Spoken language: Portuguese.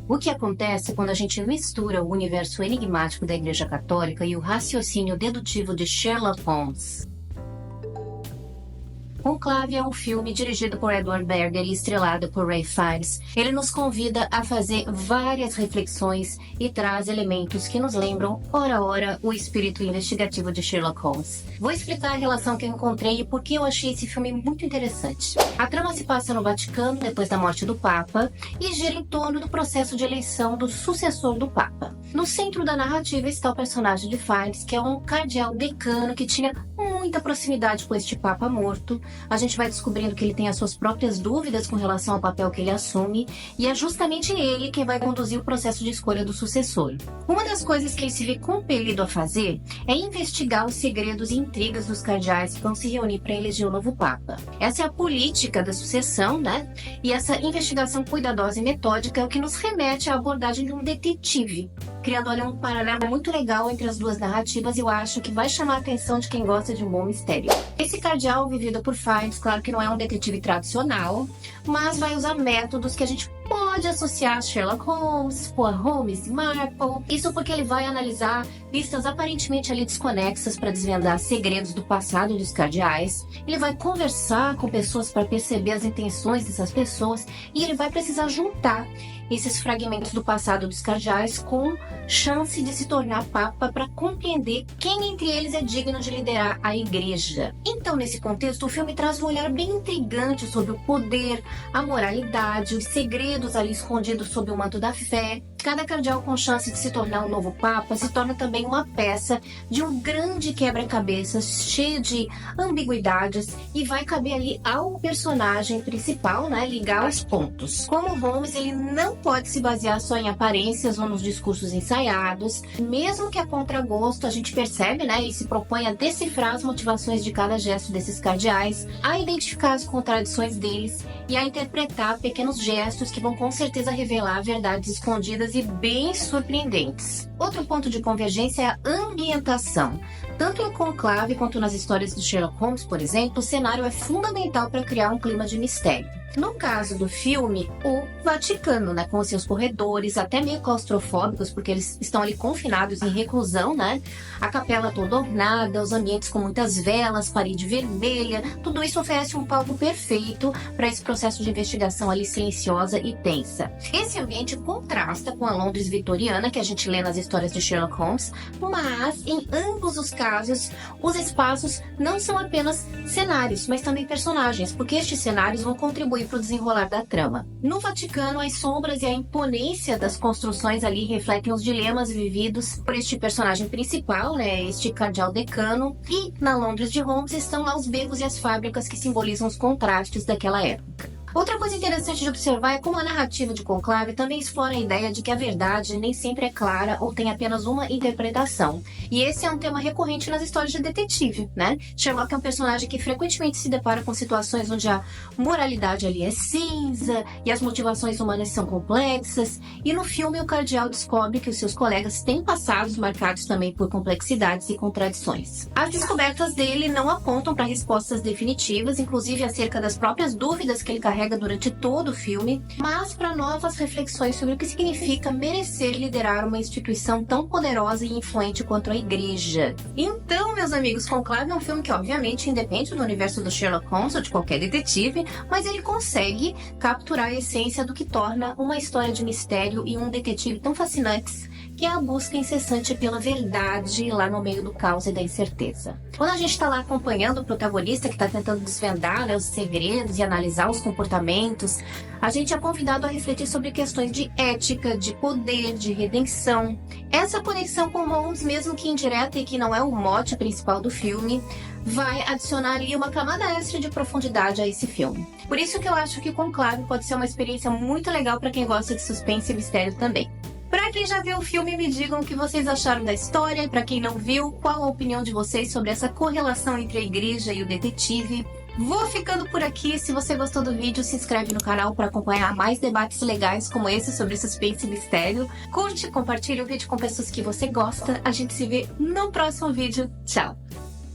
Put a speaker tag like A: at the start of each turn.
A: O que acontece quando a gente mistura o universo enigmático da Igreja Católica e o raciocínio dedutivo de Sherlock Holmes? Conclave é um filme dirigido por Edward Berger e estrelado por Ralph Fiennes. Ele nos convida a fazer várias reflexões e traz elementos que nos lembram, ora ora, o espírito investigativo de Sherlock Holmes. Vou explicar a relação que eu encontrei e por que eu achei esse filme muito interessante. A trama se passa no Vaticano depois da morte do Papa e gira em torno do processo de eleição do sucessor do Papa. No centro da narrativa está o personagem de Fiennes, que é um cardeal decano que tinha muita proximidade com este Papa morto. A gente vai descobrindo que ele tem as suas próprias dúvidas com relação ao papel que ele assume, e é justamente ele quem vai conduzir o processo de escolha do sucessor. Uma das coisas que ele se vê compelido a fazer é investigar os segredos e intrigas dos cardeais que vão se reunir para eleger o novo Papa. Essa é a política da sucessão, né? E essa investigação cuidadosa e metódica é o que nos remete à abordagem de um detetive, criando ali um paralelo muito legal entre as duas narrativas, e eu acho que vai chamar a atenção de quem gosta de um bom mistério. Esse cardeal, vivido por Fiennes, claro que não é um detetive tradicional, mas vai usar métodos que a gente pode associar a Sherlock Holmes, Holmes e Marple. Isso porque ele vai analisar pistas aparentemente ali desconexas para desvendar segredos do passado dos cardeais. Ele vai conversar com pessoas para perceber as intenções dessas pessoas, e ele vai precisar juntar esses fragmentos do passado dos cardeais com chance de se tornar papa para compreender quem entre eles é digno de liderar a igreja. Então, nesse contexto, o filme traz um olhar bem intrigante sobre o poder, a moralidade, os segredos ali escondidos sob o manto da fé. Cada cardeal com chance de se tornar um novo papa se torna também uma peça de um grande quebra-cabeças cheio de ambiguidades, e vai caber ali ao personagem principal, né, ligar os pontos. Como Holmes, ele não pode se basear só em aparências ou nos discursos ensaiados. Mesmo que a contragosto, a gente percebe, né, ele se propõe a decifrar as motivações de cada gesto desses cardeais, a identificar as contradições deles e a interpretar pequenos gestos que vão com certeza revelar verdades escondidas e bem surpreendentes. Outro ponto de convergência é a ambientação. Tanto em Conclave quanto nas histórias de Sherlock Holmes, por exemplo, o cenário é fundamental para criar um clima de mistério. No caso do filme, o Vaticano, né, com os seus corredores até meio claustrofóbicos, porque eles estão ali confinados em reclusão, né? A capela toda ornada, os ambientes com muitas velas, parede vermelha, tudo isso oferece um palco perfeito para esse processo de investigação ali silenciosa e tensa. Esse ambiente contrasta com a Londres vitoriana que a gente lê nas histórias de Sherlock Holmes, mas em ambos os casos, os espaços não são apenas cenários, mas também personagens, porque estes cenários vão contribuir para o desenrolar da trama. No Vaticano, as sombras e a imponência das construções ali refletem os dilemas vividos por este personagem principal, né, este cardeal decano, e na Londres de Holmes estão lá os becos e as fábricas que simbolizam os contrastes daquela época. Outra coisa interessante de observar é como a narrativa de Conclave também explora a ideia de que a verdade nem sempre é clara ou tem apenas uma interpretação. E esse é um tema recorrente nas histórias de detetive, né? Sherlock é um personagem que frequentemente se depara com situações onde a moralidade ali é cinza e as motivações humanas são complexas. E no filme, o cardeal descobre que os seus colegas têm passados marcados também por complexidades e contradições. As descobertas dele não apontam para respostas definitivas, inclusive acerca das próprias dúvidas que ele carrega durante todo o filme, mas para novas reflexões sobre o que significa merecer liderar uma instituição tão poderosa e influente quanto a igreja. Então, meus amigos, Conclave é um filme que obviamente independe do universo do Sherlock Holmes ou de qualquer detetive, mas ele consegue capturar a essência do que torna uma história de mistério e um detetive tão fascinantes, que é a busca incessante pela verdade lá no meio do caos e da incerteza. Quando a gente está lá acompanhando o protagonista que está tentando desvendar, né, os segredos e analisar os comportamentos, a gente é convidado a refletir sobre questões de ética, de poder, de redenção. Essa conexão com Holmes, mesmo que indireta e que não é o mote principal do filme, vai adicionar ali uma camada extra de profundidade a esse filme. Por isso que eu acho que Conclave pode ser uma experiência muito legal para quem gosta de suspense e mistério também. Para quem já viu o filme, me digam o que vocês acharam da história, e para quem não viu, qual a opinião de vocês sobre essa correlação entre a igreja e o detetive. Vou ficando por aqui. Se você gostou do vídeo, se inscreve no canal para acompanhar mais debates legais como esse sobre suspense e mistério. Curte, compartilha o vídeo com pessoas que você gosta. A gente se vê no próximo vídeo. Tchau!